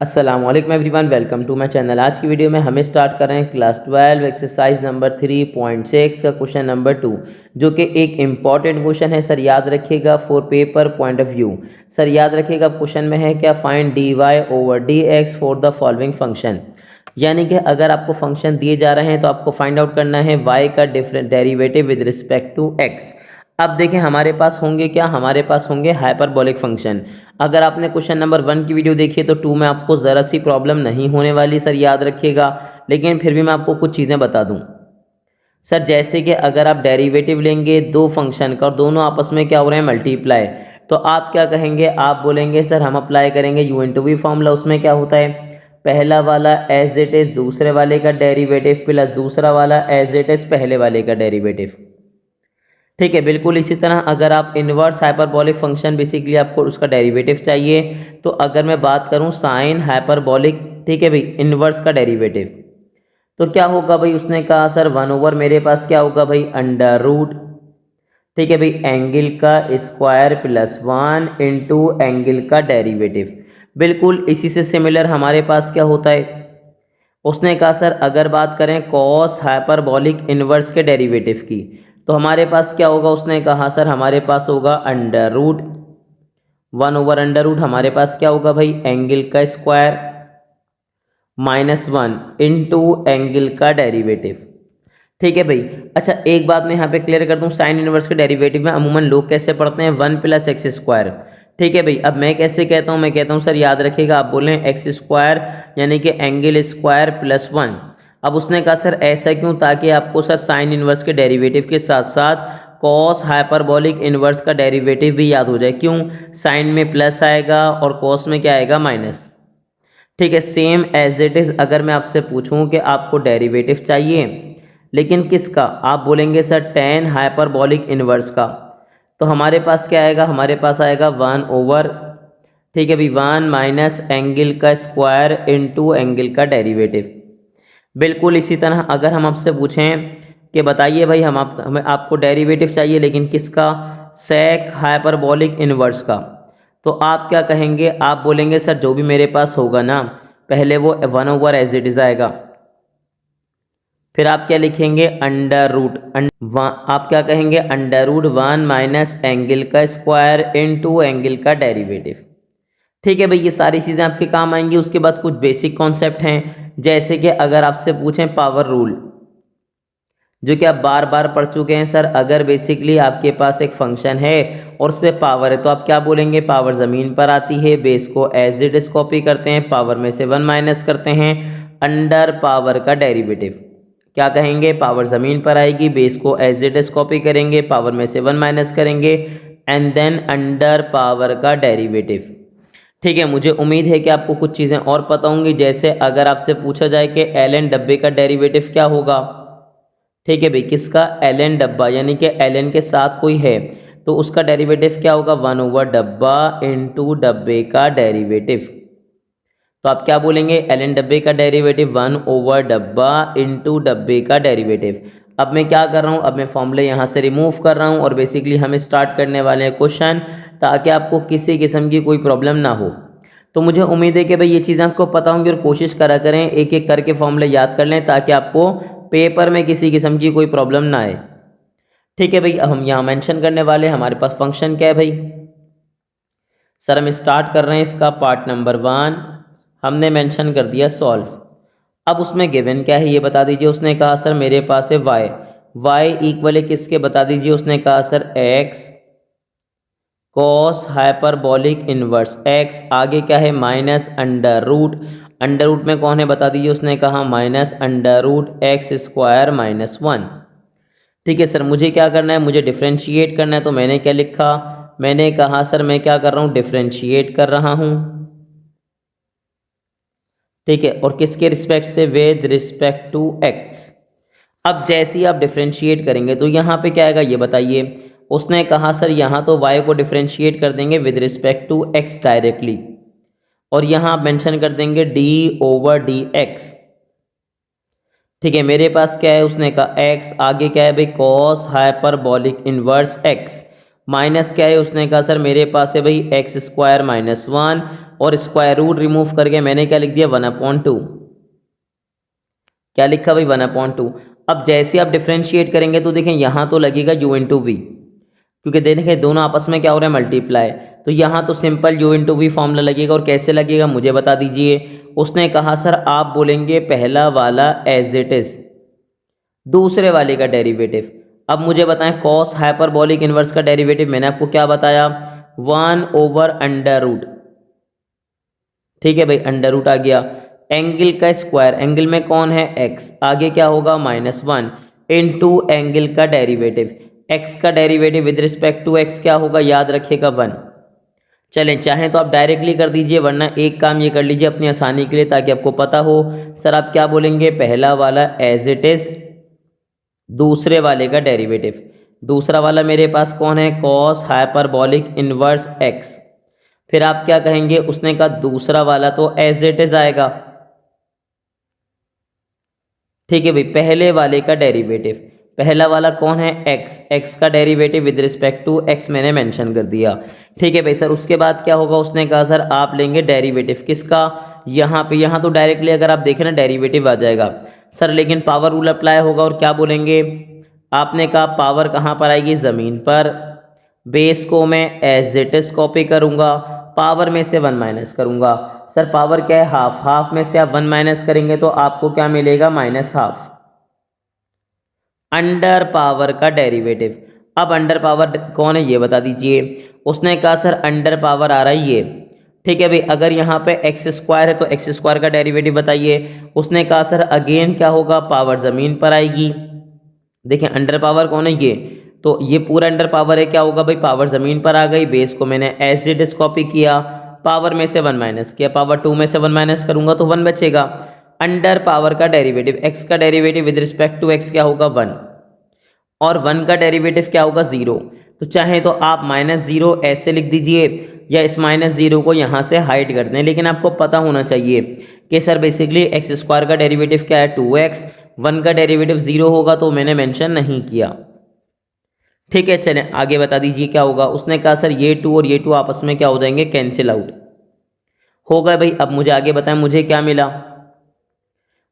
अस्सलामुअलैकुम everyone, welcome to my channel. आज की वीडियो में हमें स्टार्ट कर रहे हैं क्लास 12 एक्सरसाइज नंबर 3.6 का क्वेश्चन नंबर 2, जो कि एक इम्पॉर्टेंट क्वेश्चन है। सर याद रखिएगा for paper point of view. Sir याद रखिएगा क्वेश्चन में है क्या, find d y over d x for the following function. यानी कि अगर आपको फंक्शन दिए जा रहे हैं तो आपको फाइंड आउट करना है वाई का different derivative with respect to x. अब देखें हमारे पास होंगे क्या, हमारे पास होंगे हाइपरबोलिक फंक्शन। अगर आपने क्वेश्चन नंबर 1 की वीडियो देखी है तो 2 में आपको ज़रा सी प्रॉब्लम नहीं होने वाली, सर याद रखिएगा। लेकिन फिर भी मैं आपको कुछ चीज़ें बता दूं सर, जैसे कि अगर आप डेरिवेटिव लेंगे दो फंक्शन का और दोनों आपस में क्या हो रहे हैं, मल्टीप्लाई, तो आप क्या कहेंगे, आप बोलेंगे सर हम अप्लाई करेंगे यू इंटू वी फॉर्मूला। उसमें क्या होता है, पहला वाला एज इट इज़ दूसरे वाले का डेरिवेटिव प्लस दूसरा वाला एज इट इज़ पहले वाले का डेरिवेटिव। ठीक है, बिल्कुल इसी तरह अगर आप इन्वर्स हाइपरबोलिक फंक्शन, बेसिकली आपको उसका डेरिवेटिव चाहिए, तो अगर मैं बात करूं साइन हाइपरबोलिक, ठीक है भाई, इन्वर्स का डेरिवेटिव, तो क्या होगा भाई, उसने कहा सर 1/, मेरे पास क्या होगा भाई, अंडर रूट, ठीक है भाई, एंगल का स्क्वायर प्लस 1 इंटू एंगल का डेरिवेटिव। बिल्कुल इसी से सिमिलर हमारे पास क्या होता है, उसने कहा सर अगर बात करें कॉस हाइपरबोलिक इन्वर्स के डेरिवेटिव की, तो हमारे पास क्या होगा, उसने कहा सर हमारे पास होगा अंडर रूट 1 अंडर रूट, हमारे पास क्या होगा भाई, एंगल का स्क्वायर माइनस 1 इंटू एंगल का डेरिवेटिव। ठीक है भाई। अच्छा एक बात मैं यहाँ पे क्लियर कर दूँ, साइन इनवर्स के डेरिवेटिव में अमूमन लोग कैसे पढ़ते हैं, 1 + एक्स स्क्वायर। ठीक है भाई, अब मैं कैसे कहता हूँ, मैं कहता हूँ सर याद रखिएगा, आप बोलें एक्स स्क्वायर यानी कि एंगल स्क्वायर प्लस 1। अब उसने कहा सर ऐसा क्यों, ताकि आपको सर साइन इनवर्स के डेरिवेटिव के साथ साथ कॉस हाइपरबोलिक इनवर्स का डेरिवेटिव भी याद हो जाए। क्यों, साइन में प्लस आएगा और कॉस में क्या आएगा, माइनस। ठीक है, सेम एज इट इज़ अगर मैं आपसे पूछूं कि आपको डेरिवेटिव चाहिए लेकिन किसका, आप बोलेंगे सर टेन हाइपरबोलिक इनवर्स का, तो हमारे पास क्या आएगा, हमारे पास आएगा 1/, ठीक है भाई, 1 माइनस एंगल का स्क्वायर इंटू एंगल का डेरिवेटिव। बिल्कुल इसी तरह अगर हम आपसे पूछें कि बताइए भाई हमें आपको डेरिवेटिव चाहिए लेकिन किसका, सेक हाइपरबोलिक इनवर्स का, तो आप क्या कहेंगे, आप बोलेंगे सर जो भी मेरे पास होगा ना, पहले वो 1/, एज इट इज़ आएगा, फिर आप क्या लिखेंगे, अंडर रूट, आप क्या कहेंगे, अंडर रूट 1 माइनस एंगल का स्क्वायर इनटू एंगल का डेरिवेटिव। ठीक है भाई, ये सारी चीज़ें आपके काम आएंगी। उसके बाद कुछ बेसिक कॉन्सेप्ट हैं, जैसे कि अगर आपसे पूछें पावर रूल, जो कि आप बार बार पढ़ चुके हैं सर, अगर बेसिकली आपके पास एक फंक्शन है और उससे पावर है तो आप क्या बोलेंगे, पावर ज़मीन पर आती है, बेस को एज इट इज कॉपी करते हैं, पावर में से 1 माइनस करते हैं, अंडर पावर का डेरिवेटिव। क्या कहेंगे, पावर ज़मीन पर आएगी, बेस को एज इट इज कॉपी करेंगे, पावर में से 1 माइनस करेंगे, एंड देन अंडर पावर का डेरिवेटिव। ठीक है, मुझे उम्मीद है कि आपको कुछ चीज़ें और पता होंगी। जैसे अगर आपसे पूछा जाए कि एल एन डब्बे का डेरिवेटिव क्या होगा, ठीक है भाई, किसका, एल एन डब्बा, यानी कि एल एन के साथ कोई है तो उसका डेरिवेटिव क्या होगा, 1/, डब्बा इंटू डब्बे का डेरिवेटिव। तो आप क्या बोलेंगे, एल एन डब्बे का डेरिवेटिव 1/, डब्बा इंटू डब्बे का डेरिवेटिव। अब मैं क्या कर रहा हूँ, अब मैं फॉर्मूले यहाँ से रिमूव कर रहा हूँ और बेसिकली हम स्टार्ट करने वाले हैं क्वेश्चन, ताकि आपको किसी किस्म की कोई प्रॉब्लम ना हो। तो मुझे उम्मीद है कि भाई ये चीज़ें आपको पता होंगी और कोशिश करा करें एक एक करके फॉर्मूले याद कर लें, ताकि आपको पेपर में किसी किस्म की कोई प्रॉब्लम ना आए। ठीक है भाई, अब हम यहाँ मेंशन करने वाले हैं हमारे पास फंक्शन क्या है भाई। सर हम स्टार्ट कर रहे हैं इसका पार्ट नंबर 1, हमने मेंशन कर दिया सॉल्व। अब उसमें गिवन क्या है ये बता दीजिए। उसने कहा सर मेरे पास है y, y इक्वल है किसके बता दीजिए। उसने कहा sir x cos hyperbolic inverse, x आगे क्या है, minus under root, under root में कौन है बता दीजिए। उसने कहा minus under root x square minus 1। ठीक है सर, मुझे क्या करना है, मुझे डिफ्रेंशिएट करना है, तो मैंने क्या लिखा, मैंने कहा सर मैं क्या कर रहा हूँ, डिफ्रेंशिएट कर रहा हूँ। ठीक है, और किसके रिस्पेक्ट से, विद रिस्पेक्ट टू एक्स। अब जैसे ही आप डिफ्रेंशिएट करेंगे तो यहाँ पे क्या आएगा ये बताइए। उसने कहा सर यहाँ तो y को डिफ्रेंशिएट कर देंगे with respect to x directly, और यहाँ आप मेंशन कर देंगे d/dx। ठीक है, मेरे पास क्या है, उसने कहा x आगे क्या है भाई, cos hyperbolic inverse x, minus क्या है, उसने कहा सर मेरे पास है भाई एक्स स्क्वायर माइनस 1 और स्क्वायर रूट रिमूव करके मैंने क्या लिख दिया 1/2। क्या लिखा भाई 1/2। अब जैसे आप डिफ्रेंशिएट करेंगे तो देखें यहाँ तो लगेगा u इंटू वी, क्योंकि देखें दोनों आपस में क्या हो रहा है मल्टीप्लाई, तो यहाँ तो simple u into v formula लगेगा। और कैसे लगेगा मुझे बता दीजिए। उसने कहा सर आप बोलेंगे पहला वाला एज इट इज, दूसरे वाले का डेरिवेटिव। अब मुझे बताएं कॉस हाइपरबोलिक इनवर्स का डेरिवेटिव मैंने आपको क्या बताया 1/√। ठीक है भाई, अंडर रूट आ गया। एंगल का स्क्वायर, एंगल में कौन है x, आगे क्या होगा -1 इनटू एंगल का डेरिवेटिव, x का derivative with respect to x क्या होगा याद रखिएगा 1। चलें चाहें तो आप डायरेक्टली कर दीजिए, वरना एक काम ये कर लीजिए अपनी आसानी के लिए ताकि आपको पता हो। सर आप क्या बोलेंगे पहला वाला एज इट इज, दूसरे वाले का डेरिवेटिव। दूसरा वाला मेरे पास कौन है कॉस हाइपरबोलिक इनवर्स x। फिर आप क्या कहेंगे, उसने कहा दूसरा वाला तो एज इट इज आएगा। ठीक है भाई, पहले वाले का डेरिवेटिव, पहला वाला कौन है x, x का derivative with respect to x मैंने मेंशन कर दिया। ठीक है भाई सर, उसके बाद क्या होगा, उसने कहा सर आप लेंगे डेरिवेटिव किसका, यहाँ पे, यहाँ तो डायरेक्टली अगर आप देखें ना डेरिवेटिव आ जाएगा सर, लेकिन पावर रूल अप्लाई होगा और क्या बोलेंगे, आपने कहा पावर कहाँ पर आएगी ज़मीन पर, बेस को मैं एज इट इज कॉपी करूँगा, पावर में से 1 माइनस करूँगा। सर पावर क्या है हाफ, हाफ में से आप 1 माइनस करेंगे तो आपको क्या मिलेगा -1/2 अंडर पावर का डेरिवेटिव। अब अंडर पावर कौन है ये बता दीजिए। उसने कहा सर अंडर पावर आ रहा है ये। ठीक है भाई, अगर यहाँ पे एक्स स्क्वायर है तो एक्स स्क्वायर का डेरिवेटिव बताइए। उसने कहा सर अगेन क्या होगा, पावर ज़मीन पर आएगी। देखिए अंडर पावर कौन है ये, तो ये पूरा अंडर पावर है, क्या होगा भाई पावर ज़मीन पर आ गई, बेस को मैंने एज इट इज कॉपी किया, पावर में से 1 माइनस किया, पावर 2 में से 1 माइनस करूंगा तो 1 बचेगा। अंडर पावर का डेरिवेटिव, एक्स का derivative with respect to x क्या होगा 1, और 1 का डेरिवेटिव क्या होगा 0। तो चाहे तो आप -0 ऐसे लिख दीजिए या इस -0 को यहाँ से हाइड कर दें, लेकिन आपको पता होना चाहिए कि सर बेसिकली एक्स स्क्वायर का डेरिवेटिव क्या है 2x, 1 का डेरिवेटिव 0 होगा तो मैंने मेंशन नहीं किया। ठीक है चलें आगे बता दीजिए क्या होगा। उसने कहा सर ये 2 और ये 2 आपस में क्या हो जाएंगे कैंसिल आउट हो गए भाई। अब मुझे आगे बताएं मुझे क्या मिला।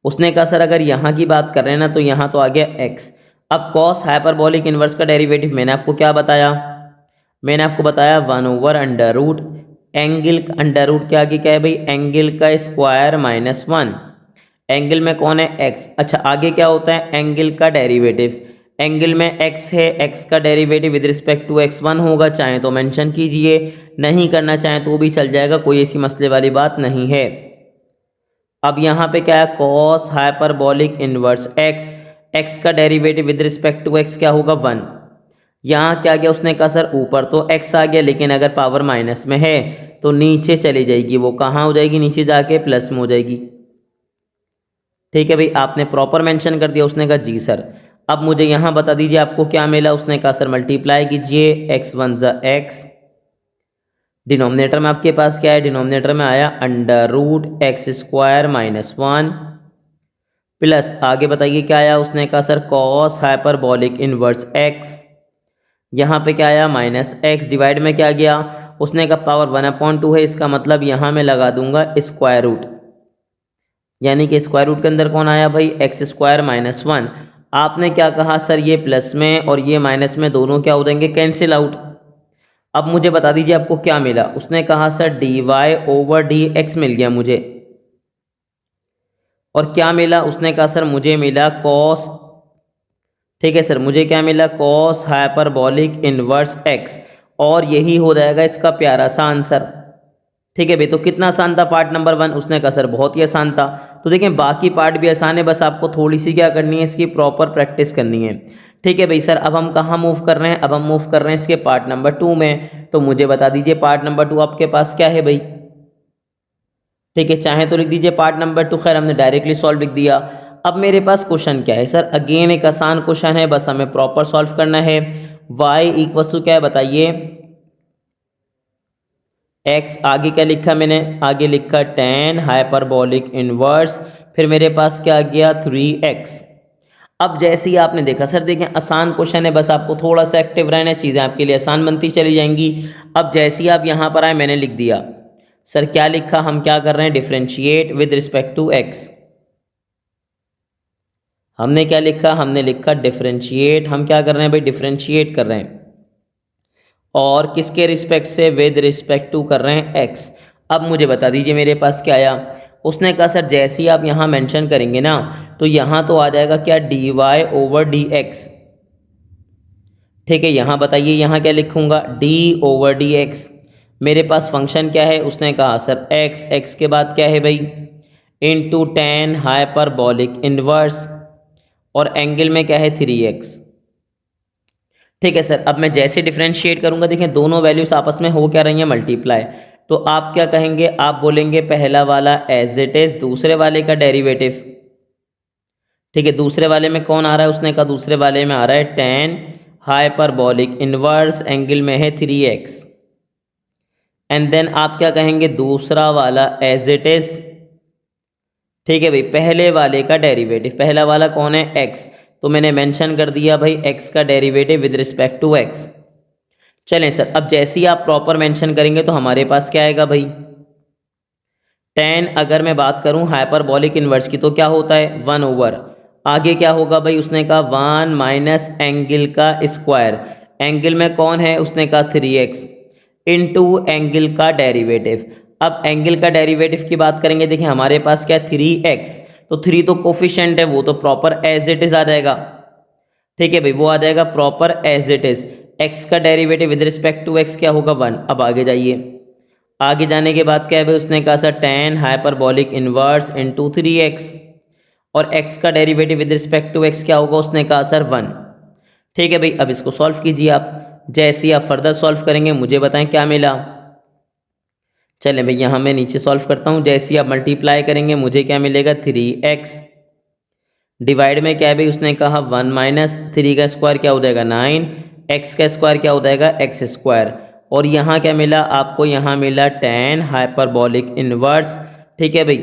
उसने कहा सर अगर यहाँ की बात कर रहे हैं ना तो यहाँ तो आ गया x। अब कॉस हाइपरबोलिक इनवर्स का डेरिवेटिव मैंने आपको क्या बताया, मैंने आपको बताया 1/√, एंगल अंडर रूट के आगे क्या है भाई एंगल का स्क्वायर -1, एंगल में कौन है x। अच्छा आगे क्या होता है एंगल का डेरिवेटिव, एंगल में x है, x का derivative with respect to x 1 होगा, चाहे तो मेंशन कीजिए, नहीं करना चाहें तो भी चल जाएगा, कोई ऐसी मसले वाली बात नहीं है। अब यहाँ पे क्या है cos hyperbolic inverse x, x का derivative with respect to x क्या होगा 1। यहाँ क्या गया, उसने कहा सर ऊपर तो x आ गया, लेकिन अगर पावर माइनस में है तो नीचे चली जाएगी, वो कहाँ हो जाएगी नीचे जाके प्लस में हो जाएगी। ठीक है भाई, आपने प्रॉपर मेंशन कर दिया। उसने कहा जी सर। अब मुझे यहाँ बता दीजिए आपको क्या मिला। उसने कहा सर मल्टीप्लाई कीजिए, x1 ज़ा x, डिनोमिनेटर में आपके पास क्या है, डिनोमिनेटर में आया √x² -1 प्लस आगे बताइए क्या आया। उसने कहा sir cos hyperbolic inverse x, यहाँ पे क्या आया -x, डिवाइड में क्या गया, उसने कहा पावर 1/2 है, इसका मतलब यहाँ मैं लगा दूंगा स्क्वायर रूट, यानी कि स्क्वायर रूट के अंदर कौन आया भाई x² -1। आपने क्या कहा सर ये प्लस में और ये माइनस में दोनों क्या हो जाएंगे कैंसिल आउट। अब मुझे बता दीजिए आपको क्या मिला। उसने कहा सर dy/dx मिल गया मुझे, और क्या मिला, उसने कहा सर मुझे मिला कॉस, ठीक है सर मुझे क्या मिला कॉस हाइपरबोलिक इनवर्स x, और यही हो जाएगा इसका प्यारा सा आंसर। ठीक है भाई, तो कितना आसान था पार्ट नंबर 1। उसने कहा सर बहुत ही आसान था। तो देखें बाकी पार्ट भी आसान है, बस आपको थोड़ी सी क्या करनी है इसकी प्रॉपर प्रैक्टिस करनी है। ठीक है भाई सर, अब हम कहाँ मूव कर रहे हैं, अब हम मूव कर रहे हैं इसके पार्ट नंबर 2 में। तो मुझे बता दीजिए पार्ट नंबर 2 आपके पास क्या है भाई। ठीक है, चाहे तो लिख दीजिए पार्ट नंबर 2, खैर हमने डायरेक्टली सॉल्व लिख दिया। अब मेरे पास क्वेश्चन क्या है सर, अगेन एक आसान क्वेश्चन है, बस हमें प्रॉपर सॉल्व करना है। y क्या है बताइए, x आगे क्या लिखा मैंने, आगे लिखा tan हाइपरबोलिक इनवर्स, फिर मेरे पास क्या आ गया 3x। अब जैसे ही आपने देखा सर देखें आसान क्वेश्चन है, बस आपको थोड़ा सा एक्टिव रहना है, चीज़ें आपके लिए आसान बनती चली जाएंगी। अब जैसे ही आप यहाँ पर आए मैंने लिख दिया सर, क्या लिखा, हम क्या कर रहे हैं, differentiate with respect to x. हमने क्या लिखा, हमने लिखा डिफ्रेंशिएट, हम क्या कर रहे हैं भाई, डिफ्रेंशिएट कर रहे हैं, और किसके रिस्पेक्ट से, विद रिस्पेक्ट टू कर रहे हैं एक्स। अब मुझे बता दीजिए मेरे पास क्या आया। उसने कहा सर जैसे ही आप यहाँ मेंशन करेंगे ना तो यहाँ तो आ जाएगा क्या, d y over d x. ठीक है, यहाँ बताइए यहाँ क्या लिखूंगा, डी ओवर डी एक्स। मेरे पास फंक्शन क्या है, उसने कहा सर एक्स, एक्स के बाद क्या है भाई, इंटू टेन हाइपरबॉलिक इनवर्स, और एंगल में क्या है 3x। ठीक है सर, अब मैं जैसे डिफरेंशिएट करूंगा देखें दोनों वैल्यूज आपस में हो क्या रही हैं, मल्टीप्लाई। तो आप क्या कहेंगे, आप बोलेंगे पहला वाला एज इट इज, दूसरे वाले का डेरिवेटिव। ठीक है, दूसरे वाले में कौन आ रहा है, उसने कहा दूसरे वाले में आ रहा है टेन हाइपरबॉलिक इनवर्स, एंगल में है 3x। एंड देन आप क्या कहेंगे, दूसरा वाला एज इट इज। ठीक है भाई, पहले वाले का डेरिवेटिव, पहला वाला कौन है, x, तो मैंने मेंशन कर दिया भाई x का derivative with respect to x। चलें सर, अब जैसे ही आप प्रॉपर मेंशन करेंगे तो हमारे पास क्या आएगा भाई, टेन अगर मैं बात करूं हाइपरबॉलिक इनवर्स की तो क्या होता है 1 ओवर, आगे क्या होगा भाई, उसने कहा 1 माइनस एंगल का स्क्वायर, एंगल में कौन है, उसने कहा 3x, इनटू एंगल का डेरिवेटिव। अब एंगल का डेरिवेटिव की बात करेंगे, देखिए हमारे पास क्या 3x, तो 3 तो कोफिशिएंट है, वो तो प्रॉपर एज इट इज आ जाएगा। ठीक है भाई, वो आ जाएगा proper as it is. x का derivative with respect to x क्या होगा 1। अब आगे जाइए, आगे जाने के बाद क्या है भाई, उसने कहा sir tan hyperbolic inverse into 3x, और x का derivative with respect to x क्या होगा, उसने कहा सर 1। ठीक है भाई, अब इसको सॉल्व कीजिए आप, जैसे ही आप फर्दर सॉल्व करेंगे मुझे बताएं क्या मिला। चले भाई, यहाँ मैं नीचे सॉल्व करता हूँ, जैसे ही आप मल्टीप्लाई करेंगे मुझे क्या मिलेगा, 3x डिवाइड में क्या है भाई, उसने कहा 1 माइनस 3 का स्क्वायर क्या हो जाएगा 9, x का स्क्वायर क्या हो जाएगा एक्स स्क्वायर, और यहाँ क्या मिला आपको, यहाँ मिला टेन हाइपरबॉलिक इनवर्स। ठीक है भाई,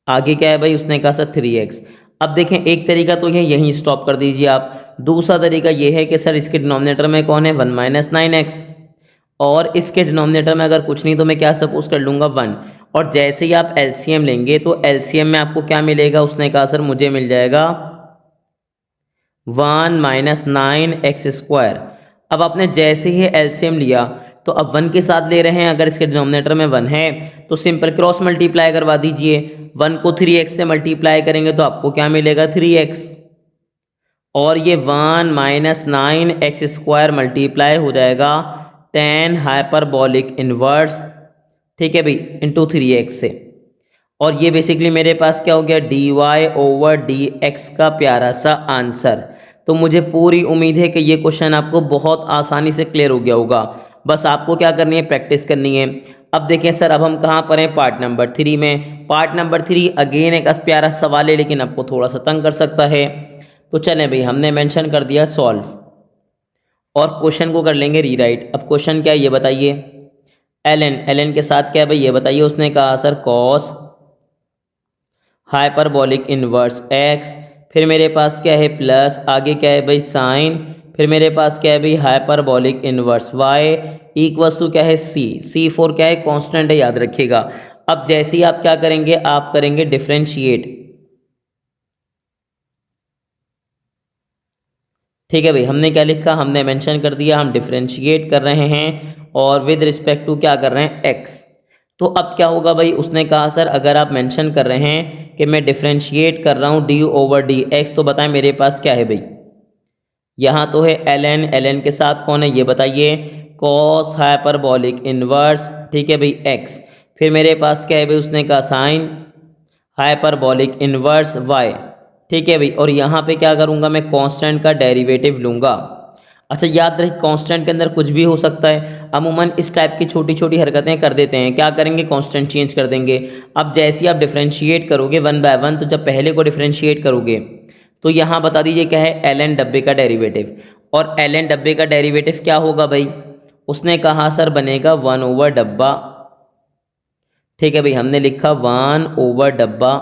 आगे क्या है भाई, उसने कहा सर 3x। अब देखें एक तरीका तो ये यहीं स्टॉप कर दीजिए आप, दूसरा तरीका ये है कि सर इसके डिनोमिनेटर में कौन है 1 माइनस 9x, और इसके डिनोमिनेटर में अगर कुछ नहीं तो मैं क्या सपोज कर लूँगा 1, और जैसे ही आप एलसीएम लेंगे तो एलसीएम में आपको क्या मिलेगा, उसने कहा सर मुझे मिल जाएगा 1 माइनस 9x स्क्वायर। अब आपने जैसे ही एलसीएम लिया तो अब 1 के साथ ले रहे हैं, अगर इसके डिनोमिनेटर में 1 है तो सिंपल क्रॉस मल्टीप्लाई करवा दीजिए, 1 को 3x से मल्टीप्लाई करेंगे तो आपको क्या मिलेगा 3x, और ये 1 माइनस 9x स्क्वायर मल्टीप्लाई हो जाएगा टेन हाइपरबॉलिक इनवर्स, ठीक है भाई, इंटू 3x से, और ये बेसिकली मेरे पास क्या हो गया, d y over d x का प्यारा सा आंसर। तो मुझे पूरी उम्मीद है कि ये क्वेश्चन आपको बहुत आसानी से क्लियर हो गया होगा, बस आपको क्या करनी है, प्रैक्टिस करनी है। अब देखें सर, अब हम कहाँ पर हैं, पार्ट नंबर 3 में। पार्ट नंबर 3 अगेन एक प्यारा सवाल है लेकिन आपको थोड़ा सा तंग कर सकता है। तो चलें भाई, हमने मेंशन कर दिया सॉल्व, और क्वेश्चन को कर लेंगे रीराइट। अब क्वेश्चन क्या है ये बताइए, एल के साथ क्या है भाई ये बताइए। उसने कहा sir cos hyperbolic inverse x, फिर मेरे पास क्या है प्लस, आगे क्या है भाई साइन, फिर मेरे पास क्या है भाई hyperbolic inverse y equals to क्या है सी फोर क्या है कांस्टेंट है, याद रखिएगा। अब जैसे ही आप क्या करेंगे, आप करेंगे डिफरेंशिएट। ठीक है भाई, हमने क्या लिखा, हमने मेंशन कर दिया, हम डिफरेंशिएट कर रहे हैं और विद रिस्पेक्ट टू क्या कर रहे हैं एक्स। तो अब क्या होगा भाई, उसने कहा सर अगर आप मेंशन कर रहे हैं कि मैं डिफरेंशिएट कर रहा हूँ डी ओवर डी एक्स, तो बताएं मेरे पास क्या है भाई, यहाँ तो है एल एन के साथ कौन है ये बताइए, कॉस हाइपरबॉलिक इनवर्स, ठीक है भाई एक्स, फिर मेरे पास क्या है भाई, उसने कहा साइन हाइपरबॉलिक इनवर्स वाई, ठीक है भाई, और यहाँ पे क्या करूँगा मैं, कांस्टेंट का डेरिवेटिव लूँगा। अच्छा याद रहे कांस्टेंट के अंदर कुछ भी हो सकता है, अमूमन इस टाइप की छोटी छोटी हरकतें कर देते हैं, क्या करेंगे कांस्टेंट चेंज कर देंगे। अब जैसे ही आप डिफरेंशिएट करोगे 1 बाय 1, तो जब पहले को डिफरेंशिएट करोगे तो यहाँ बता दीजिए क्या है एल एन डब्बे का डेरिवेटिव, और एल एन डब्बे का डेरिवेटिव क्या होगा भाई, उसने कहा सर बनेगा 1 ओवर डब्बा, ठीक है भाई, हमने लिखा 1 ओवर डब्बा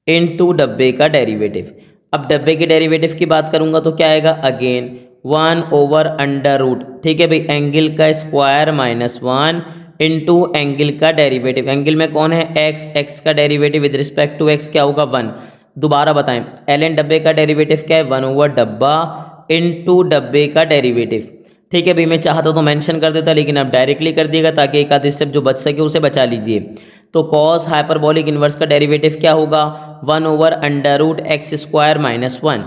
इनटू डब्बे का डेरिवेटिव। अब डब्बे के डेरिवेटिव की बात करूंगा तो क्या आएगा, अगेन 1/√, ठीक है भाई, एंगल का स्क्वायर -1 इनटू एंगल का डेरिवेटिव। एंगल में कौन है, एक्स, एक्स का derivative with respect to x क्या होगा, 1। दोबारा बताएं, ln डब्बे का डेरिवेटिव क्या है, 1 डब्बा इनटू डब्बे का डेरिवेटिव। ठीक है भाई, मैं चाहता तो मेंशन कर देता, लेकिन आप डायरेक्टली कर दिएगा ताकि एक आध स्टेप जो बच सके उसे बचा लीजिए। तो कॉस हाइपरबोलिक इनवर्स का डेरिवेटिव क्या होगा, 1/√x² -1।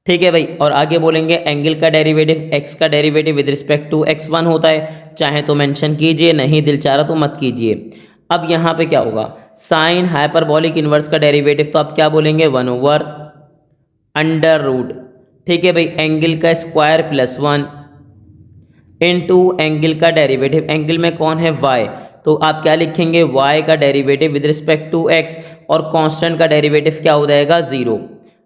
ठीक है भाई, और आगे बोलेंगे एंगल का डेरिवेटिव, x का derivative with respect to x1 होता है, चाहे तो मेंशन कीजिए, नहीं दिल चाह रहा तो मत कीजिए। अब यहाँ पे क्या होगा, साइन हाइपरबोलिक इनवर्स का डेरिवेटिव, तो आप क्या बोलेंगे, 1/√। ठीक है भाई, एंगल का स्क्वायर +1 इनटू एंगल का डेरिवेटिव, एंगल में कौन है, y, तो आप क्या लिखेंगे, y का derivative with respect to x, और कांस्टेंट का डेरिवेटिव क्या हो जाएगा, 0।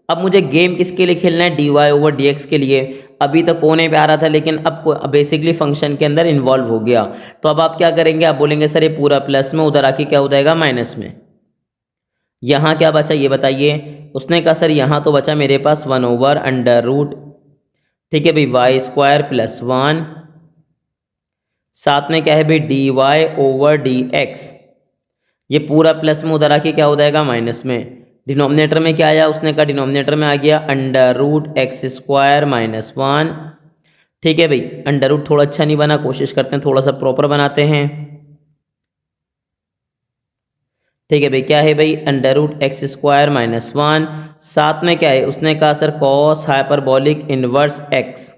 अब मुझे गेम किसके लिए खेलना है, dy/dx के लिए। अभी तक कोने पे आ रहा था, लेकिन अब बेसिकली फंक्शन के अंदर इन्वॉल्व हो गया। तो अब आप क्या करेंगे, आप बोलेंगे सर ये पूरा प्लस में, उधर आके क्या हो जाएगा, माइनस में। यहाँ क्या बचा ये बताइए, उसने कहा सर यहाँ तो बचा मेरे पास 1/√, ठीक है भाई, y² +1, साथ में क्या है भाई, dy/dx। ये पूरा प्लस में उधर आके क्या हो जाएगा, माइनस में। डिनोमिनेटर में क्या आया, उसने कहा डिनोमिनेटर में आ गया √x² -1। ठीक है भाई, अंडर रूट थोड़ा अच्छा नहीं बना, कोशिश करते हैं थोड़ा सा प्रॉपर बनाते हैं। ठीक है भाई, क्या है भाई, √x² -1, साथ में क्या है, उसने कहा sir cos hyperbolic inverse x।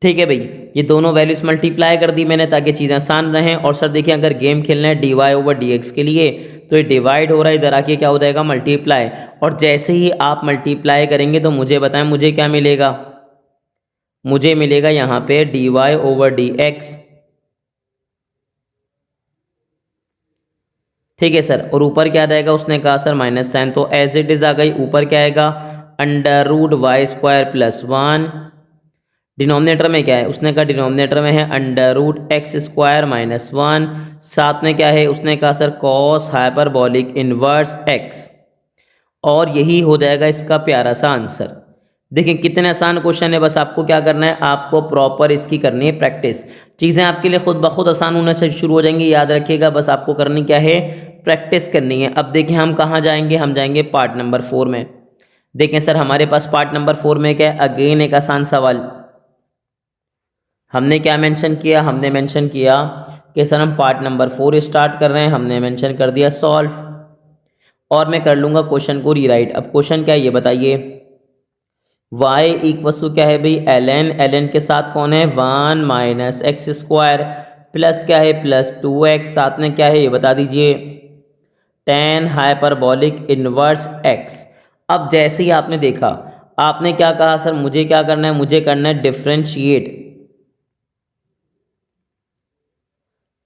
ठीक है भाई, ये दोनों वैल्यूज मल्टीप्लाई कर दी मैंने ताकि चीज़ें आसान रहें। और सर देखिए, अगर गेम खेलना है dy/dx के लिए, तो ये डिवाइड हो रहा है, इधर आके क्या हो जाएगा, मल्टीप्लाई। और जैसे ही आप मल्टीप्लाई करेंगे तो मुझे बताएं मुझे क्या मिलेगा, मुझे मिलेगा यहाँ पे dy/dx। ठीक है सर, और ऊपर क्या आ जाएगा, उसने कहा सर माइनस साइन, तो एज इट इज आ गई। ऊपर क्या आएगा, √y² +1। डिनोमिनेटर में क्या है, उसने कहा डिनोमिनेटर में है √x² -1, साथ में क्या है, उसने कहा sir cos hyperbolic inverse x। और यही हो जाएगा इसका प्यारा सा आंसर। देखिए कितने आसान क्वेश्चन है, बस आपको क्या करना है, आपको प्रॉपर इसकी करनी है प्रैक्टिस। चीज़ें आपके लिए खुद ब खुद आसान होना से शुरू हो जाएंगी, याद रखिएगा, बस आपको करनी क्या है, प्रैक्टिस करनी है। अब देखिए हम कहाँ जाएंगे, हम जाएंगे पार्ट नंबर 4 में। देखें सर हमारे पास पार्ट नंबर 4 में क्या है, अगेन एक आसान सवाल। हमने क्या मेंशन किया, हमने मेंशन किया कि सर हम पार्ट नंबर 4 स्टार्ट कर रहे हैं, हमने मेंशन कर दिया सॉल्व, और मैं कर लूँगा क्वेश्चन को रीराइट। अब क्वेश्चन क्या है ये बताइए, y = क्या है भाई, ln के साथ कौन है, 1 - x² प्लस क्या है, +2x, साथ में क्या है ये बता दीजिए, tan हाइपरबोलिक इनवर्स x। अब जैसे ही आपने देखा, आपने क्या कहा, सर मुझे क्या करना है, मुझे करना है डिफ्रेंशिएट।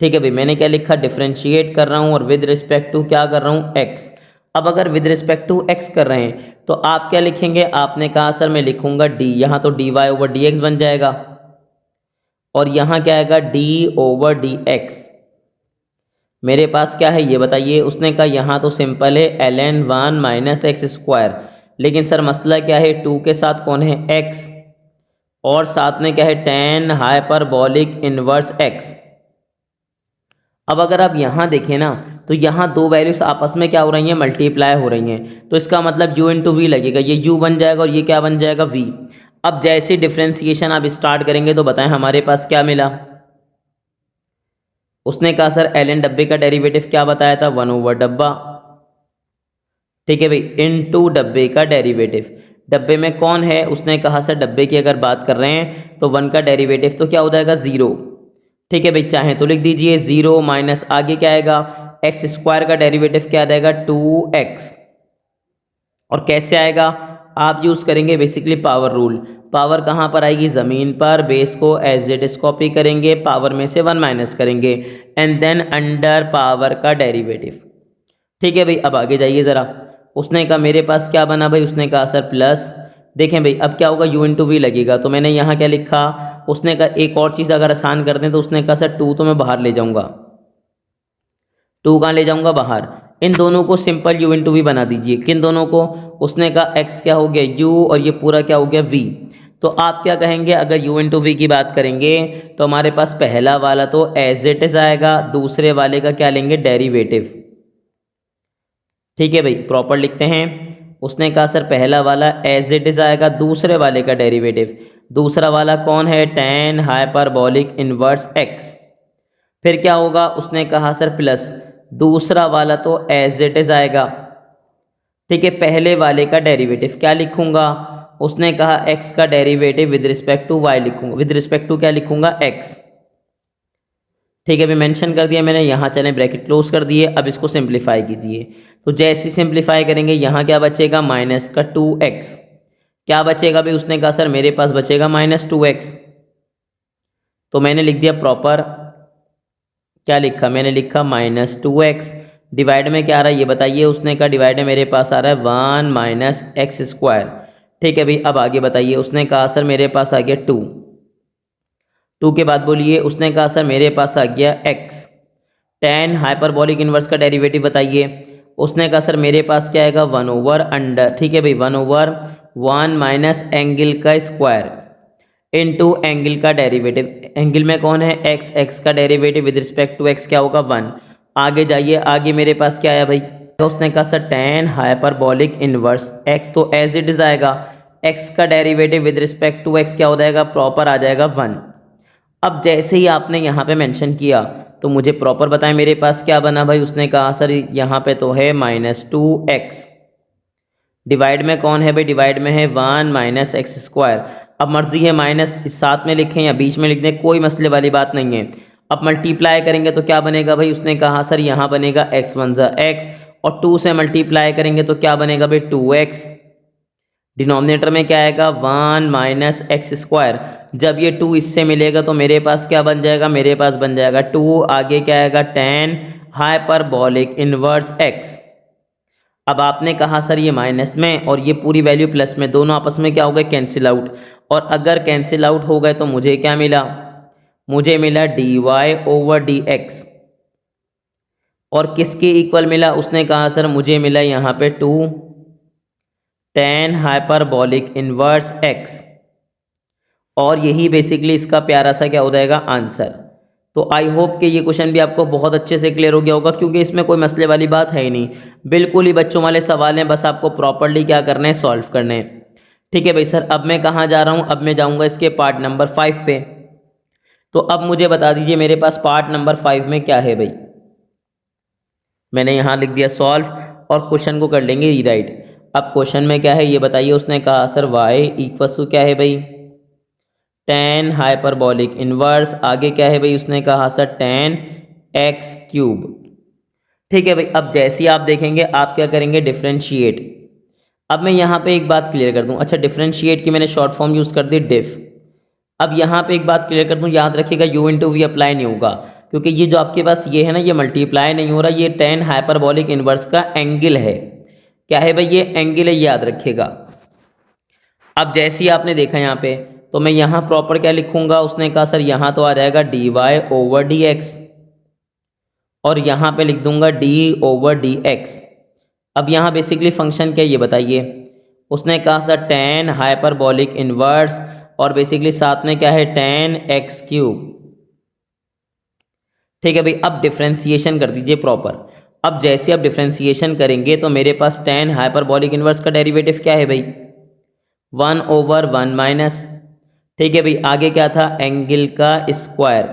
ठीक है भाई, मैंने क्या लिखा, डिफ्रेंशिएट कर रहा हूं, और विद रिस्पेक्ट टू क्या कर रहा हूं, x। अब अगर विद रिस्पेक्ट टू x कर रहे हैं तो आप क्या लिखेंगे, आपने कहा सर मैं लिखूंगा d, यहां तो dy/dx बन जाएगा, और यहां क्या आएगा, d/dx। मेरे पास क्या है ये बताइए, उसने कहा यहां तो सिंपल है ln 1 - x², लेकिन सर मसला क्या है, 2 के साथ कौन है, x, और साथ में क्या है, tan हाइपरबोलिक इनवर्स x। अब अगर आप यहाँ देखें ना, तो यहाँ दो वैल्यूज आपस में क्या हो रही हैं, मल्टीप्लाई हो रही हैं, तो इसका मतलब u × v लगेगा, ये u बन जाएगा और ये क्या बन जाएगा, v। अब जैसे डिफ्रेंसिएशन आप स्टार्ट करेंगे तो बताएं हमारे पास क्या मिला। उसने कहा सर ln डब्बे का डेरिवेटिव क्या बताया था, 1/डब्बा। ठीक है भाई, इनटू डब्बे का डेरिवेटिव, डब्बे में कौन है, उसने कहा सर डब्बे की अगर बात कर रहे हैं तो 1 का डेरिवेटिव तो क्या हो जाएगा, 0। ठीक है भाई, चाहे तो लिख दीजिए 0 माइनस आगे क्या आएगा, x² का डेरिवेटिव क्या आ जाएगा, 2x। और कैसे आएगा, आप यूज करेंगे बेसिकली पावर रूल। पावर कहाँ पर आएगी, जमीन पर, बेस को एज इट इज कॉपी करेंगे, पावर में से 1 माइनस करेंगे, एंड देन अंडर पावर का डेरिवेटिव। ठीक है भाई, अब आगे जाइए जरा। उसने कहा मेरे पास क्या बना भाई, उसने कहा सर प्लस, देखें भाई अब क्या होगा, u × v लगेगा, तो मैंने यहाँ क्या लिखा, उसने कहा एक और चीज़ अगर आसान कर दें, तो उसने कहा सर 2 तो मैं बाहर ले जाऊंगा, 2 कहाँ ले जाऊंगा, बाहर, इन दोनों को सिंपल u इंटू वी बना दीजिए। किन दोनों को? उसने कहा x क्या हो गया u और ये पूरा क्या हो गया v। तो आप क्या कहेंगे, अगर u इंटू वी की बात करेंगे तो हमारे पास पहला वाला तो एज इट इज आएगा, दूसरे वाले का क्या लेंगे, डेरिवेटिव। ठीक है भाई, प्रॉपर लिखते हैं। उसने कहा सर पहला वाला एज इट इज आएगा, दूसरे वाले का डेरिवेटिव। दूसरा वाला कौन है, tan हाइपरबोलिक इनवर्स x। फिर क्या होगा, उसने कहा सर प्लस दूसरा वाला तो एज इट इज आएगा। ठीक है, पहले वाले का डेरिवेटिव क्या लिखूंगा, उसने कहा x का derivative with respect to y लिखूंगा, विद रिस्पेक्ट टू क्या लिखूंगा, x। ठीक है, अभी मेंशन कर दिया मैंने, यहाँ चले ब्रैकेट क्लोज कर दिए। अब इसको सिंप्लीफाई कीजिए, तो जैसे सिंप्लीफाई करेंगे यहाँ क्या बचेगा, माइनस का 2x। क्या बचेगा भाई, उसने कहा सर मेरे पास बचेगा -2x। तो मैंने लिख दिया प्रॉपर, क्या लिखा, मैंने लिखा -2x। डिवाइड में क्या आ रहा है ये बताइए, उसने कहा डिवाइड में मेरे पास आ रहा है 1 - x²। ठीक है भाई, अब आगे बताइए। उसने कहा सर मेरे पास आ गया 2 के बाद बोलिए, उसने कहा सर मेरे पास आ गया x। tan हाइपरबोलिक इनवर्स का डेरिवेटिव बताइए। उसने कहा सर मेरे पास क्या आएगा, 1/अंडर। ठीक है भाई, 1/1 माइनस एंगल का स्क्वायर इनटू एंगल का डेरिवेटिव। एंगल में कौन है, x का derivative with respect to x क्या होगा, 1। आगे जाइए, आगे मेरे पास क्या आया भाई, तो उसने कहा sir tan hyperbolic inverse x तो एज इट इज आएगा, x का derivative with respect to x क्या हो जाएगा, प्रॉपर आ जाएगा 1। अब जैसे ही आपने यहाँ पे मेंशन किया तो मुझे प्रॉपर बताएं मेरे पास क्या बना भाई। उसने कहा सर यहाँ पे तो है -2x। डिवाइड में कौन है भाई, डिवाइड में है 1 - x²। अब मर्जी है माइनस साथ में लिखें या बीच में लिख दें, कोई मसले वाली बात नहीं है। अब मल्टीप्लाई करेंगे तो क्या बनेगा भाई, उसने कहा सर यहाँ बनेगा x1 x और 2 से मल्टीप्लाई करेंगे तो क्या बनेगा भाई 2x। डिनोमिनेटर में क्या आएगा 1 - x²। जब ये 2 इससे मिलेगा तो मेरे पास क्या बन जाएगा, मेरे पास बन जाएगा 2। आगे क्या आएगा tan हाइपरबोलिक इनवर्स x। अब आपने कहा सर ये माइनस में और ये पूरी वैल्यू प्लस में, दोनों आपस में क्या हो गए, कैंसिल आउट। और अगर कैंसिल आउट हो गए तो मुझे क्या मिला, मुझे मिला dy/dx। और किसके इक्वल मिला, उसने कहा सर मुझे मिला यहाँ पे 2 tan हाइपरबोलिक इनवर्स x। और यही बेसिकली इसका प्यारा सा क्या हो जाएगा, आंसर। तो आई होप कि ये क्वेश्चन भी आपको बहुत अच्छे से क्लियर हो गया होगा, क्योंकि इसमें कोई मसले वाली बात है ही नहीं, बिल्कुल ही बच्चों वाले सवाल हैं, बस आपको प्रॉपर्ली क्या करना है, सॉल्व करने हैं। ठीक है भाई सर, अब मैं कहाँ जा रहा हूँ, अब मैं जाऊँगा इसके पार्ट नंबर 5 पे। तो अब मुझे बता दीजिए मेरे पास पार्ट नंबर 5 में क्या है भाई। मैंने यहाँ लिख दिया सॉल्व और क्वेश्चन को कर लेंगे रीराइट। अब क्वेश्चन में क्या है ये बताइए। उसने कहा सर y = क्या है भाई, tan हाइपरबोलिक इनवर्स। आगे क्या है भाई, उसने कहा सर tan x³। ठीक है भाई, अब जैसे ही आप देखेंगे आप क्या करेंगे, डिफरेंशिएट। अब मैं यहाँ पे एक बात क्लियर कर दूँ, अच्छा डिफरेंशिएट की मैंने शॉर्ट फॉर्म यूज़ कर दी डिफ। अब यहाँ पे एक बात क्लियर कर दूँ, याद रखिएगा u इंटू वी अप्लाई नहीं होगा, क्योंकि ये जो आपके पास ये है ना, ये मल्टीप्लाई नहीं हो रहा, ये tan हाइपरबोलिक इनवर्स का एंगल है। क्या है भाई, ये एंगल है, याद रखिएगा। अब जैसे ही आपने देखा यहाँ पे, तो मैं यहाँ प्रॉपर क्या लिखूंगा, उसने कहा सर यहाँ तो आ जाएगा dy/dx और यहाँ पे लिख दूंगा d/dx। अब यहाँ बेसिकली फंक्शन क्या है ये बताइए। उसने कहा सर tan हाइपरबोलिक इनवर्स और बेसिकली साथ में क्या है tan x³। ठीक है भाई, अब डिफ्रेंसिएशन कर दीजिए प्रॉपर। अब जैसे आप डिफ्रेंसिएशन करेंगे तो मेरे पास tan हाइपरबोलिक इनवर्स का डेरिवेटिव क्या है भाई, 1/1 माइनस। ठीक है भाई, आगे क्या था, एंगल का स्क्वायर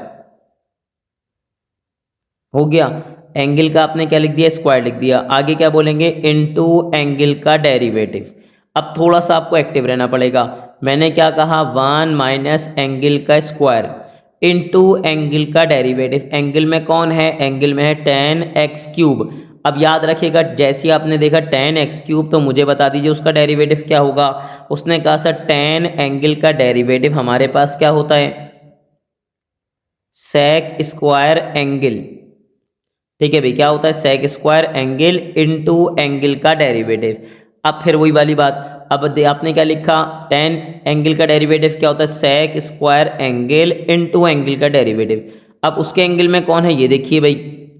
हो गया। एंगल का आपने क्या लिख दिया, स्क्वायर लिख दिया। आगे क्या बोलेंगे, इनटू एंगल का डेरिवेटिव। अब थोड़ा सा आपको एक्टिव रहना पड़ेगा। मैंने क्या कहा, 1 माइनस एंगल का स्क्वायर इनटू एंगल का डेरिवेटिव। एंगल में कौन है, एंगल में है tan x³। अब याद रखिएगा, जैसे आपने देखा tan x³ तो मुझे बता दीजिए उसका डेरिवेटिव क्या होगा। उसने कहा सर tan एंगल का डेरिवेटिव हमारे पास क्या होता है, sec स्क्वायर एंगल। ठीक है भाई, क्या होता है, sec square angle into angle का डेरिवेटिव। अब फिर वही वाली बात, अब आपने क्या लिखा, tan एंगल का डेरिवेटिव क्या होता है, sec square angle into angle का डेरिवेटिव। अब उसके एंगल में कौन है ये देखिए भाई,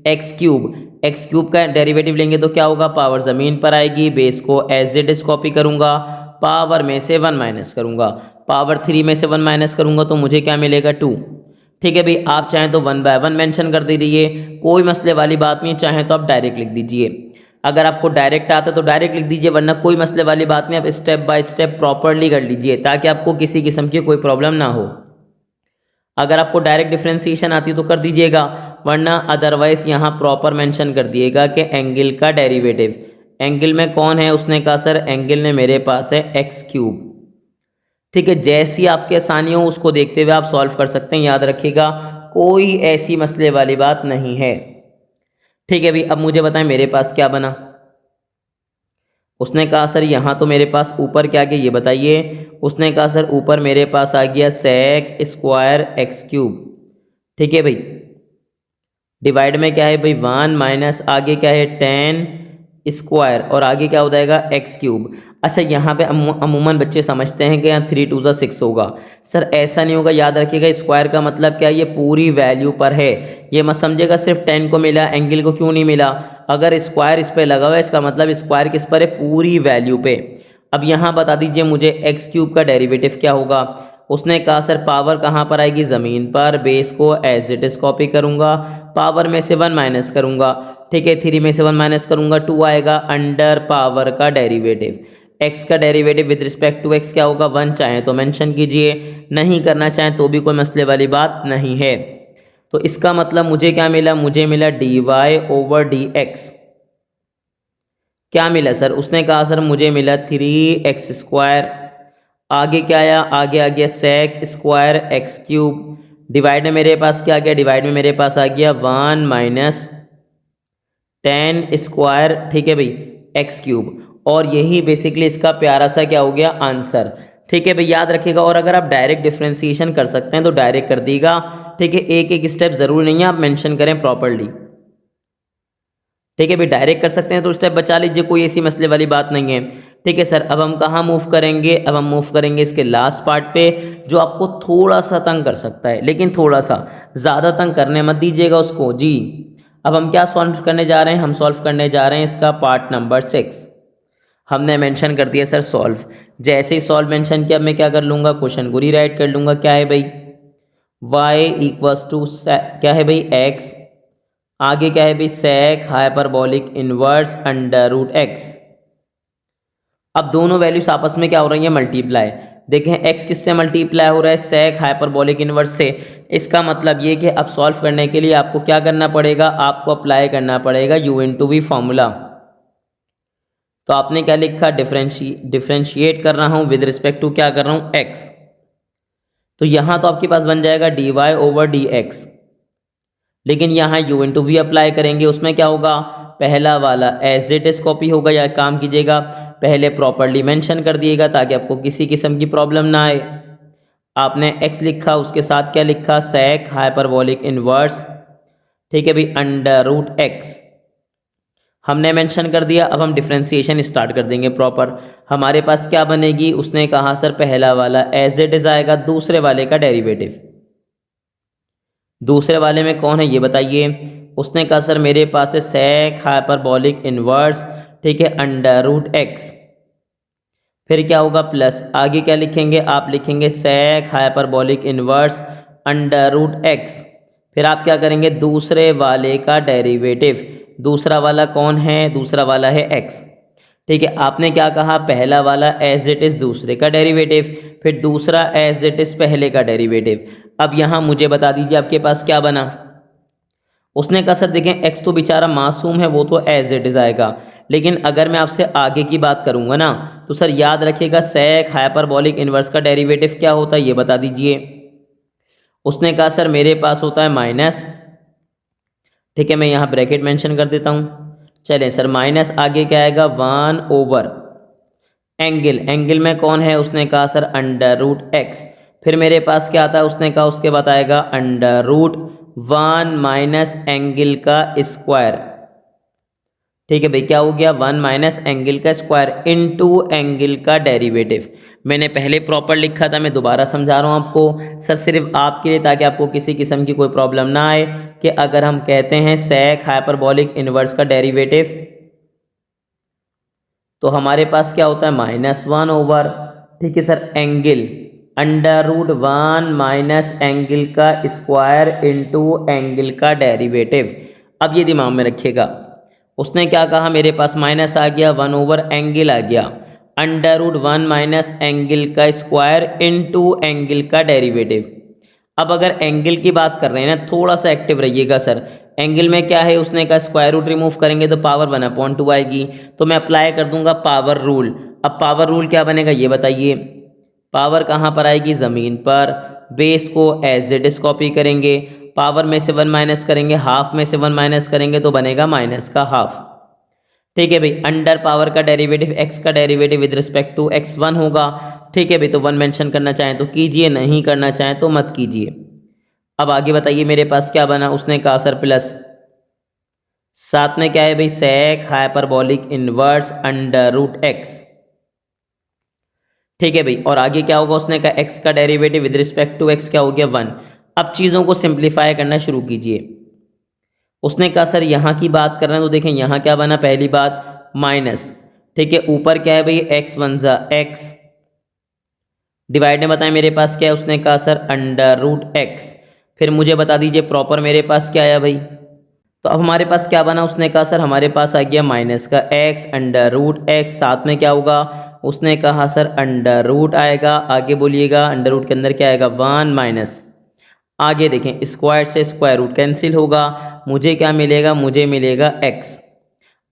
x³। एक्स क्यूब का डेरिवेटिव लेंगे तो क्या होगा, पावर ज़मीन पर आएगी, बेस को एज इट इज कॉपी करूँगा, पावर में से 1 माइनस करूँगा, पावर 3 में से 1 माइनस करूँगा तो मुझे क्या मिलेगा 2। ठीक है भाई, आप चाहें तो 1 बाय 1 मेंशन कर दीजिए, कोई मसले वाली बात नहीं, चाहें तो आप डायरेक्ट लिख दीजिए। अगर आपको डायरेक्ट आता है तो डायरेक्ट लिख दीजिए, वरना कोई मसले वाली बात नहीं, आप स्टेप बाय स्टेप प्रॉपरली कर लीजिए ताकि आपको किसी किस्म की कोई प्रॉब्लम ना हो। अगर आपको डायरेक्ट डिफरेंशिएशन आती है तो कर दीजिएगा, वरना अदरवाइज यहाँ प्रॉपर मेंशन कर दिएगा कि एंगल का डेरिवेटिव, एंगल में कौन है, उसने कहा सर एंगल ने मेरे पास है एक्स क्यूब। ठीक है, जैसी आपकी आसानी हो उसको देखते हुए आप सॉल्व कर सकते हैं, याद रखिएगा कोई ऐसी मसले वाली बात नहीं है। ठीक है भाई, अब मुझे बताएं मेरे पास क्या बना। उसने कहा सर यहाँ तो मेरे पास ऊपर क्या गया ये बताइए। उसने कहा सर ऊपर मेरे पास आ गया सेक स्क्वायर एक्स क्यूब। ठीक है भाई, डिवाइड में क्या है भाई 1 माइनस आगे क्या है 10 स्क्वायर और आगे क्या हो जाएगा एक्स क्यूब। अच्छा, यहाँ पे अमूमन बच्चे समझते हैं कि यहाँ 3 2 जा 6 होगा। सर ऐसा नहीं होगा, याद रखिएगा स्क्वायर का मतलब क्या है, ये पूरी वैल्यू पर है। ये मत समझिएगा सिर्फ 10 को मिला, एंगल को क्यों नहीं मिला। अगर स्क्वायर इस पर लगा हुआ है इसका मतलब स्क्वायर किस पर है, पूरी वैल्यू पे। अब यहाँ बता दीजिए मुझे एक्स क्यूब का डेरिवेटिव क्या होगा। उसने कहा सर पावर कहाँ पर आएगी, ज़मीन पर, बेस को एज इट इज कॉपी करूँगा, पावर में से 1 माइनस करूँगा। ठीक है, 3 में से 1 माइनस करूँगा 2 आएगा, अंडर पावर का डेरिवेटिव। एक्स का derivative with respect to x क्या होगा 1, चाहें तो मेंशन कीजिए, नहीं करना चाहें तो भी कोई मसले वाली बात नहीं है। तो इसका मतलब मुझे क्या मिला, मुझे मिला d y over d x. क्या मिला सर, उसने कहा सर मुझे मिला 3x स्क्वायर, आगे क्या आया, आगे आ गया sec square x cube, divide में मेरे पास क्या आ गया, डिवाइड में मेरे पास आ गया 1 माइनस 10 स्क्वायर। ठीक है भाई, एक्स क्यूब, और यही बेसिकली इसका प्यारा सा क्या हो गया आंसर। ठीक है भाई, याद रखिएगा। और अगर आप डायरेक्ट डिफरेंशिएशन कर सकते हैं तो डायरेक्ट कर दीजिएगा। ठीक है, एक एक स्टेप जरूरी नहीं है आप मेंशन करें प्रॉपरली। ठीक है भाई, डायरेक्ट कर सकते हैं तो स्टेप बचा लीजिए, कोई ऐसी मसले वाली बात नहीं है। ठीक है सर, अब हम कहाँ मूव करेंगे, अब हम मूव करेंगे इसके लास्ट पार्ट पे जो आपको थोड़ा सा तंग कर सकता है, लेकिन थोड़ा सा, ज़्यादा तंग करने मत दीजिएगा उसको जी। अब हम क्या सॉल्व करने जा रहे हैं, हम सॉल्व करने जा रहे हैं इसका पार्ट नंबर 6। हमने मेंशन कर दिया सर सॉल्व। जैसे ही सॉल्व मेंशन किया मैं क्या कर लूँगा, क्वेश्चन को रीराइट कर लूँगा। क्या है भाई, y इक्वल्स टू क्या है भाई x, आगे क्या है भाई sec hyperbolic inverse under root x. अब दोनों वैल्यूज आपस में क्या हो रही है, मल्टीप्लाई। देखें x किससे मल्टीप्लाई हो रहा है, सेक हाइपरबोलिक इनवर्स से। इसका मतलब ये कि अब सॉल्व करने के लिए आपको क्या करना पड़ेगा, आपको अप्लाई करना पड़ेगा u इंटू वी फॉर्मूला। तो आपने क्या लिखा, डिफरेंशिएट कर रहा हूँ विद रिस्पेक्ट टू क्या कर रहा हूँ x। तो यहाँ तो आपके पास बन जाएगा d y over d x, लेकिन यहाँ u इंटू वी अप्लाई करेंगे, उसमें क्या होगा, पहला वाला एज इट इज कॉपी होगा। या काम कीजिएगा पहले प्रॉपरली मेंशन कर दिएगा ताकि आपको किसी किस्म की प्रॉब्लम ना आए। आपने x लिखा, उसके साथ क्या लिखा, सेक हाइपरबोलिक इनवर्स। ठीक है भाई, अंडर रूट एक्स हमने मेंशन कर दिया। अब हम डिफरेंशिएशन स्टार्ट कर देंगे प्रॉपर। हमारे पास क्या बनेगी, उसने कहा सर पहला वाला एज इट इज आएगा, दूसरे वाले का डेरिवेटिव। दूसरे वाले में कौन है ये बताइए। उसने कहा सर मेरे पास है सेक हाइपरबोलिक इनवर्स, ठीक है, अंडर रूट एक्स। फिर क्या होगा, प्लस आगे क्या लिखेंगे, आप लिखेंगे sec hyperbolic inverse under root x. फिर आप क्या करेंगे, दूसरे वाले का डेरिवेटिव। दूसरा वाला कौन है, दूसरा वाला है एक्स। ठीक है, आपने क्या कहा, पहला वाला एज इट इज दूसरे का डेरिवेटिव, फिर दूसरा एज इट इज पहले का डेरिवेटिव। अब यहाँ मुझे बता दीजिए आपके पास क्या बना। उसने कहा सर देखें एक्स तो बेचारा मासूम है, वो तो एज इट इज आएगा, लेकिन अगर मैं आपसे आगे की बात करूंगा ना तो सर याद रखिएगा सेक हाइपरबोलिक इनवर्स का डेरिवेटिव क्या होता है ये बता दीजिए। उसने कहा सर मेरे पास होता है माइनस, ठीक है, मैं यहाँ ब्रैकेट मेंशन कर देता हूँ। चलें सर, माइनस आगे क्या आएगा, 1 ओवर एंगल। एंगल में कौन है, उसने कहा सर अंडर रूट एक्स। फिर मेरे पास क्या आता है, उसने कहा उसके बाद आएगा अंडर रूट 1 माइनस एंगल का स्क्वायर। ठीक है भाई, क्या हो गया, 1 माइनस एंगल का स्क्वायर इनटू एंगल का डेरिवेटिव। मैंने पहले प्रॉपर लिखा था, मैं दोबारा समझा रहा हूँ आपको सर, सिर्फ आपके लिए, ताकि आपको किसी किस्म की कोई प्रॉब्लम ना आए कि अगर हम कहते हैं सेक हाइपरबॉलिक इनवर्स का डेरिवेटिव, तो हमारे पास क्या होता है -1 ओवर, ठीक है सर, एंगल √1 माइनस एंगल का स्क्वायर इंटू एंगल का डेरिवेटिव। अब ये दिमाग में रखिएगा, उसने क्या कहा, मेरे पास माइनस आ गया, 1 ओवर एंगल आ गया, √1 माइनस एंगल का स्क्वायर इंटू एंगल का डेरिवेटिव। अब अगर एंगल की बात कर रहे हैं ना, थोड़ा सा एक्टिव रहिएगा सर। एंगल में क्या है, उसने का स्क्वायर रूट रिमूव करेंगे तो पावर 1/2 आएगी, तो मैं अप्लाई कर दूंगा पावर रूल। अब पावर रूल क्या बनेगा ये बताइए, पावर कहाँ पर आएगी, ज़मीन पर, बेस को एज इट इज कॉपी करेंगे, पावर में से 1 माइनस करेंगे, हाफ में से 1 माइनस करेंगे तो बनेगा माइनस का हाफ। ठीक है भाई, अंडर पावर का डेरिवेटिव, एक्स का derivative with respect to x 1 होगा। ठीक है भाई, तो 1 मेंशन करना चाहें तो कीजिए, नहीं करना चाहें तो मत कीजिए। अब आगे बताइए मेरे पास क्या बना, उसने कहा सर प्लस, साथ में क्या है भाई, सेक हाइपरबॉलिक इनवर्स √x। ठीक है भाई, और आगे क्या होगा, उसने कहा x का derivative with respect to x क्या हो गया 1। अब चीज़ों को सिंप्लीफाई करना शुरू कीजिए। उसने कहा सर यहाँ की बात कर रहे हैं तो देखें यहाँ क्या बना, पहली बात माइनस, ठीक है, ऊपर क्या है भाई x 1 ज़ा x, डिवाइड में बताएं मेरे पास क्या है, उसने कहा सर √x। फिर मुझे बता दीजिए प्रॉपर मेरे पास क्या आया भाई, तो अब हमारे पास क्या बना, उसने कहा सर हमारे पास आ गया माइनस का x √x, साथ में क्या होगा, उसने कहा सर √ आएगा, आगे बोलिएगा √ के अंदर क्या आएगा 1 माइनस, आगे देखें स्क्वायर से स्क्वायर रूट कैंसिल होगा, मुझे क्या मिलेगा, मुझे मिलेगा x।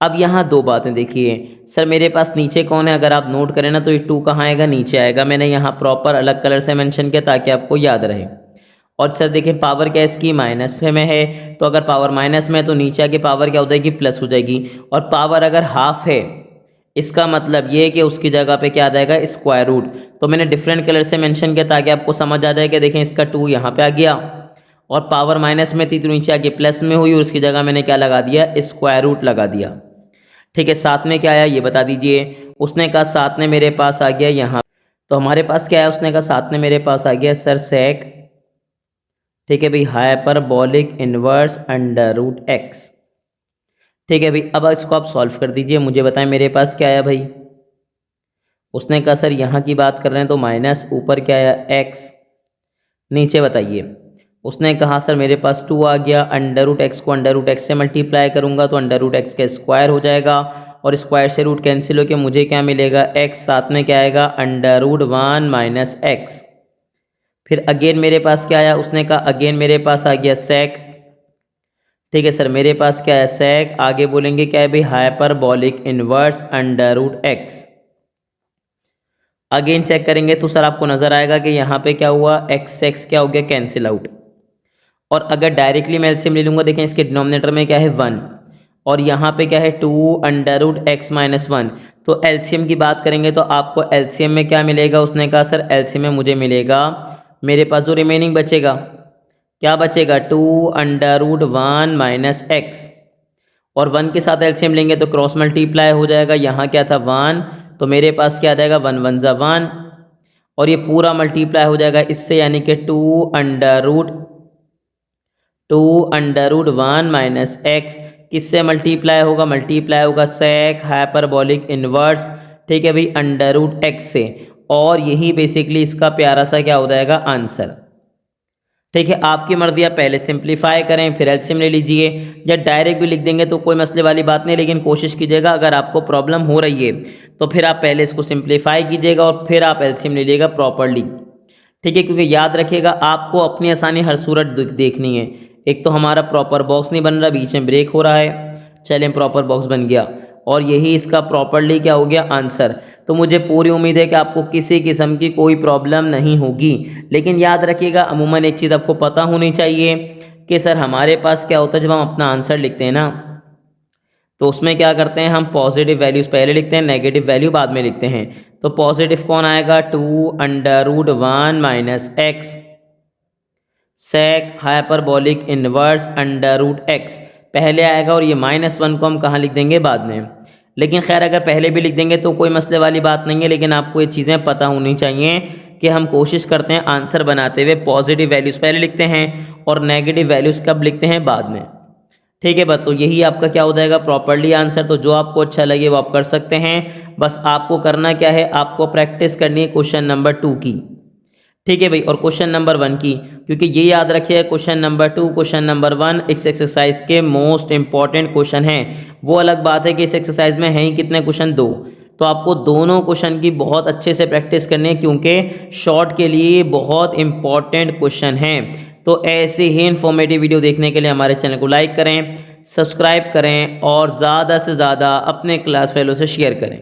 अब यहाँ दो बातें देखिए सर, मेरे पास नीचे कौन है, अगर आप नोट करें ना तो ये 2 कहाँ आएगा, नीचे आएगा, मैंने यहाँ प्रॉपर अलग कलर से मेंशन किया ताकि आपको याद रहे। और सर देखें पावर क्या इसकी माइनस में है, तो अगर पावर माइनस में है तो नीचे आके पावर क्या हो जाएगी, प्लस हो जाएगी। और पावर अगर हाफ है, इसका मतलब ये है कि उसकी जगह पे क्या आ जाएगा, स्क्वायर रूट। तो मैंने डिफरेंट कलर से मेंशन किया ताकि आपको समझ आ जाए कि देखें इसका 2 यहाँ पे आ गया, और पावर माइनस में थी तो नीचे आके प्लस में हुई, और उसकी जगह मैंने क्या लगा दिया, स्क्वायर रूट लगा दिया। ठीक है, साथ में क्या आया ये बता दीजिए, उसने कहा साथ में मेरे पास आ गया यहाँ, तो हमारे पास क्या है, उसने कहा साथ में मेरे पास आ गया सर सेक, ठीक है भाई, हाइपरबॉलिक इनवर्स √x। ठीक है भाई, अब इसको आप सॉल्व कर दीजिए, मुझे बताएं मेरे पास क्या आया भाई, उसने कहा सर यहाँ की बात कर रहे हैं तो माइनस, ऊपर क्या आया x, नीचे बताइए, उसने कहा सर मेरे पास 2 आ गया, √x को √x से मल्टीप्लाई करूंगा तो √x का स्क्वायर हो जाएगा, और स्क्वायर से रूट कैंसिल होकर मुझे क्या मिलेगा x, साथ में क्या आएगा √1 माइनस x। फिर अगेन मेरे पास क्या आया, उसने कहा अगेन मेरे पास आ गया सेक। ठीक है सर, मेरे पास क्या है सेक, आगे बोलेंगे क्या है भाई, hyperbolic inverse √x। Again check करेंगे तो सर आपको नजर आएगा कि यहाँ पे क्या हुआ, x क्या हो गया, कैंसिल आउट। और अगर डायरेक्टली मैं एलसीएम ले लूंगा, देखें इसके डिनोमिनेटर में क्या है 1, और यहाँ पे क्या है 2 √x माइनस 1। तो एलसीएम की बात करेंगे तो आपको एलसीएम में क्या मिलेगा, उसने कहा सर एलसीएम में मुझे मिलेगा, मेरे पास जो रिमेनिंग बचेगा क्या बचेगा, 2 √1 माइनस x, और 1 के साथ एलसीएम लेंगे तो क्रॉस मल्टीप्लाई हो जाएगा, यहाँ क्या था 1, तो मेरे पास क्या आ जाएगा 1 1 ज़ा 1, और ये पूरा मल्टीप्लाई हो जाएगा इससे, यानी कि 2 √1 माइनस x, किससे मल्टीप्लाई होगा, मल्टीप्लाई होगा सेक हाइपरबॉलिक इनवर्स, ठीक है भाई, √x से, और यही बेसिकली इसका प्यारा सा क्या हो जाएगा आंसर। ठीक है, आपकी मर्जी, आप पहले सिंप्लीफाई करें फिर एलसीएम ले लीजिए, या डायरेक्ट भी लिख देंगे तो कोई मसले वाली बात नहीं, लेकिन कोशिश कीजिएगा अगर आपको प्रॉब्लम हो रही है तो फिर आप पहले इसको सिंप्लीफाई कीजिएगा और फिर आप एलसीएम ले लीजिएगा प्रॉपरली। ठीक है, क्योंकि याद रखिएगा आपको अपनी आसानी हर सूरत देखनी है। एक तो हमारा प्रॉपर बॉक्स नहीं बन रहा, बीच में ब्रेक हो रहा है, चलें प्रॉपर बॉक्स बन गया, और यही इसका प्रॉपरली क्या हो गया आंसर। तो मुझे पूरी उम्मीद है कि आपको किसी किस्म की कोई प्रॉब्लम नहीं होगी, लेकिन याद रखिएगा अमूमन एक चीज़ आपको पता होनी चाहिए कि सर हमारे पास क्या होता है, जब हम अपना आंसर लिखते हैं ना तो उसमें क्या करते हैं, हम पॉजिटिव वैल्यूज़ पहले लिखते हैं, नेगेटिव वैल्यू बाद में लिखते हैं। तो पॉजिटिव कौन आएगा, 2 √1 माइनस x, सेक हाइपरबॉलिक इनवर्स √x पहले आएगा, और ये -1 को हम कहाँ लिख देंगे बाद में। लेकिन खैर अगर पहले भी लिख देंगे तो कोई मसले वाली बात नहीं है, लेकिन आपको ये चीज़ें पता होनी चाहिए कि हम कोशिश करते हैं आंसर बनाते हुए पॉजिटिव वैल्यूज़ पहले लिखते हैं और नेगेटिव वैल्यूज़ कब लिखते हैं, बाद में। ठीक है बस, तो यही आपका क्या हो जाएगा प्रॉपर्ली आंसर। तो जो आपको अच्छा लगे वो आप कर सकते हैं। बस आपको करना क्या है, आपको प्रैक्टिस करनी है क्वेश्चन नंबर 2 की। ठीक है भाई, और क्वेश्चन नंबर 1 की, क्योंकि ये याद रखिए क्वेश्चन नंबर 2 क्वेश्चन नंबर 1 इस एक्सरसाइज के मोस्ट इंपॉर्टेंट क्वेश्चन हैं। वो अलग बात है कि इस एक्सरसाइज में हैं ही कितने क्वेश्चन, 2। तो आपको दोनों क्वेश्चन की बहुत अच्छे से प्रैक्टिस करनी है, क्योंकि शॉर्ट के लिए बहुत इंपॉर्टेंट क्वेश्चन हैं। तो ऐसे ही इन्फॉर्मेटिव वीडियो देखने के लिए हमारे चैनल को लाइक करें, सब्सक्राइब करें और ज़्यादा से ज़्यादा अपने क्लास फेलो से शेयर करें।